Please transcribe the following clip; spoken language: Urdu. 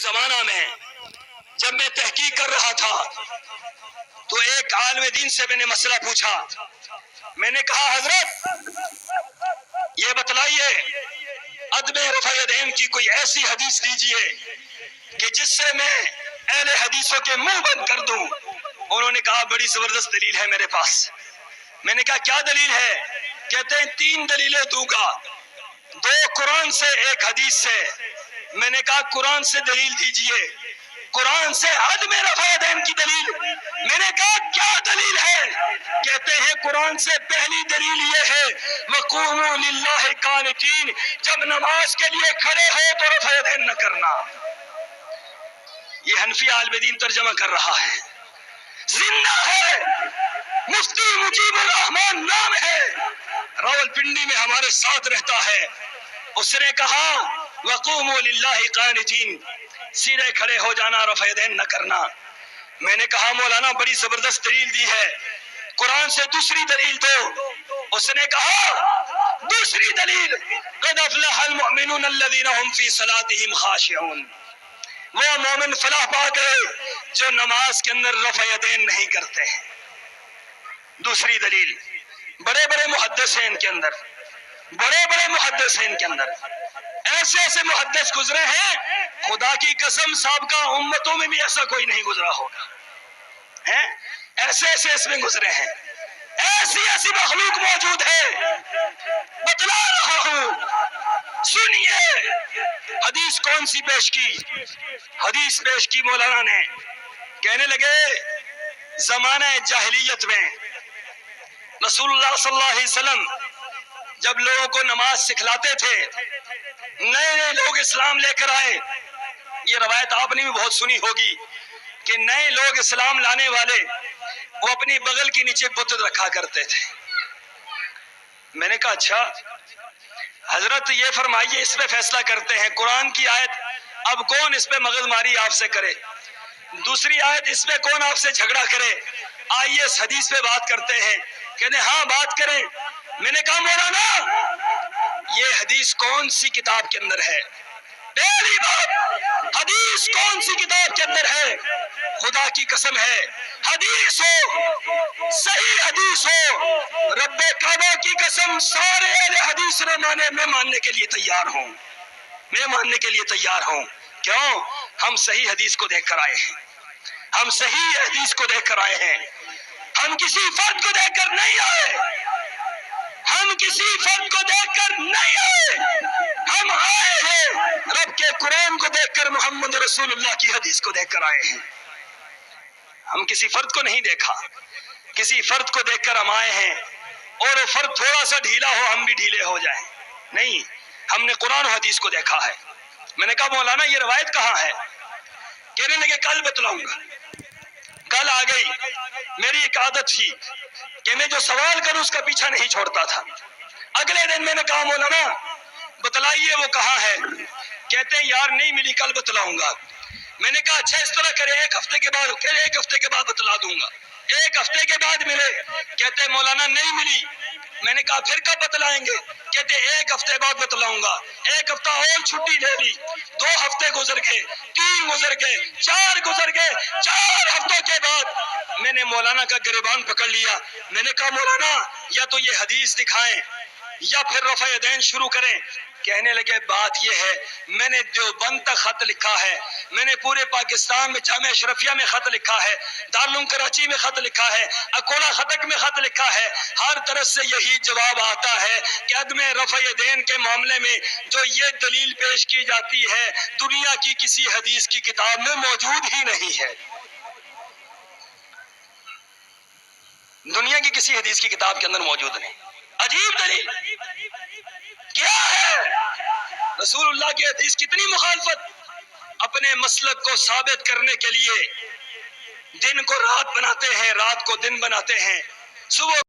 زمانہ میں جب میں تحقیق کر رہا تھا تو ایک عالم دین سے میں نے مسئلہ پوچھا. میں نے کہا حضرت یہ بتلائیے عدم رفع یدین کی کوئی ایسی حدیث دیجئے کہ جس سے میں اہل حدیثوں کے منہ بند کر دوں. انہوں نے کہا بڑی زبردست دلیل ہے میرے پاس. میں نے کہا کیا دلیل ہے؟ کہتے ہیں 3 دلیلیں دوں گا، 2 قرآن سے 1 حدیث سے. میں نے کہا قرآن سے دلیل دیجئے. قرآن سے عدم رفع یدین کی دلیل. میں نے کہا کیا دلیل ہے؟ کہتے ہیں قرآن سے پہلی دلیل یہ ہے وَقُومُوا لِلَّهِ قَانِتِينَ، جب نماز کے لیے کھڑے ہو تو رفع یدین نہ کرنا. یہ حنفی عالم دین ترجمہ کر رہا ہے، زندہ ہے، مفتی مجیب الرحمان نام ہے، راولپنڈی میں ہمارے ساتھ رہتا ہے. اس نے کہا وَقُومُوا لِلَّهِ قَانِتِينَ، سیدھے کھڑے ہو جانا، رفع یدین نہ کرنا. میں نے کہا مولانا بڑی زبردست دلیل دی ہے، قرآن سے دوسری دلیل دو. اس نے کہا دوسری دلیل قد افلح المؤمنون الذين هم في صلاتهم خاشعون، وہ مومن فلاح پا گئے جو نماز کے اندر رفع یدین نہیں کرتے ہیں. دوسری دلیل، بڑے بڑے محدث ہیں ان کے اندر، بڑے بڑے محدث ہیں ان کے اندر، ایسے ایسے محدث گزرے ہیں خدا کی قسم سابقہ امتوں میں بھی ایسا کوئی نہیں گزرا ہوگا. ایسے ایسے اس میں گزرے ہیں، ایسی ایسی مخلوق موجود ہے. بتلا رہا ہوں، سنیے حدیث کون سی پیش کی. حدیث پیش کی مولانا نے، کہنے لگے زمانہ جاہلیت میں رسول اللہ صلی اللہ علیہ وسلم جب لوگوں کو نماز سکھلاتے تھے، نئے نئے لوگ اسلام لے کر آئے. یہ روایت آپ نے بھی بہت سنی ہوگی کہ نئے لوگ اسلام لانے والے وہ اپنی بغل کے نیچے بت رکھا کرتے تھے. میں نے کہا اچھا حضرت یہ فرمائیے، اس پہ فیصلہ کرتے ہیں قرآن کی آیت، اب کون اس پہ مغز ماری آپ سے کرے، دوسری آیت اس پہ کون آپ سے جھگڑا کرے، آئیے اس حدیث پہ بات کرتے ہیں. کہتے ہاں بات کریں. میں نے کہا مولانا یہ حدیث کون سی کتاب کے اندر ہے؟ پہلی بات حدیث کون سی کتاب کے اندر ہے؟ خدا کی قسم ہے حدیث ہو، صحیح حدیث ہو، رب کعبہ کی قسم سارے اہل حدیث نے مانے، میں ماننے کے لیے تیار ہوں، میں ماننے کے لیے تیار ہوں. کیوں؟ ہم صحیح حدیث کو دیکھ کر آئے ہیں، ہم صحیح حدیث کو دیکھ کر آئے ہیں. ہم کسی فرد کو دیکھ کر نہیں آئے، ہم کسی فرد کو دیکھ کر نہیں آئے، ہم آئے ہیں رب کے قرآن کو دیکھ کر، محمد رسول اللہ کی حدیث کو دیکھ کر آئے ہیں. ہم کسی فرد کو نہیں دیکھا، کسی فرد کو دیکھ کر ہم آئے ہیں اور وہ فرد تھوڑا سا ڈھیلا ہو ہم بھی ڈھیلے ہو جائیں. نہیں، ہم نے قرآن و حدیث کو دیکھا ہے. میں نے کہا مولانا یہ روایت کہاں ہے؟ کہنے لگے کل بتلاؤں گا. کل آ گئی. میری ایک عادت تھی کہ میں جو سوال کروں اس کا پیچھا نہیں چھوڑتا تھا. اگلے دن میں نے کہا مولانا بتلائیے وہ کہاں ہے. کہتے ہیں یار نہیں ملی، کل بتلاؤں گا. میں نے کہا اچھا اس طرح کرے، 1 ہفتے کے بعد، 1 ہفتے کے بعد بتلا دوں گا. 1 ہفتے کے بعد ملے. کہتے مولانا نہیں ملی. میں نے کہا پھر کب بتلائیں گے؟ کہتے 1 ہفتے بعد بتلاؤں گا. 1 ہفتہ اور چھٹی لے لی. 2 ہفتے گزر گئے، 3 گزر گئے، 4 گزر گئے. 4 ہفتوں کے بعد میں نے مولانا کا گریبان پکڑ لیا. میں نے کہا مولانا یا تو یہ حدیث دکھائیں یا پھر رفع یدین شروع کریں. کہنے لگے بات یہ ہے میں نے دیوبند تک خط لکھا ہے، میں نے پورے پاکستان میں جامعہ اشرفیہ میں خط لکھا ہے، دارالعلوم کراچی میں خط لکھا ہے، اکولا خطک میں خط لکھا ہے. ہر طرف سے یہی جواب آتا ہے کہ عدم رفع یدین کے معاملے میں جو یہ دلیل پیش کی جاتی ہے دنیا کی کسی حدیث کی کتاب میں موجود ہی نہیں ہے. دنیا کی کسی حدیث کی کتاب کے اندر موجود نہیں. عجیب دلیل کیا ہے؟ رسول اللہ کی حدیث کتنی مخالفت. اپنے مسلک کو ثابت کرنے کے لیے دن کو رات بناتے ہیں، رات کو دن بناتے ہیں. صبح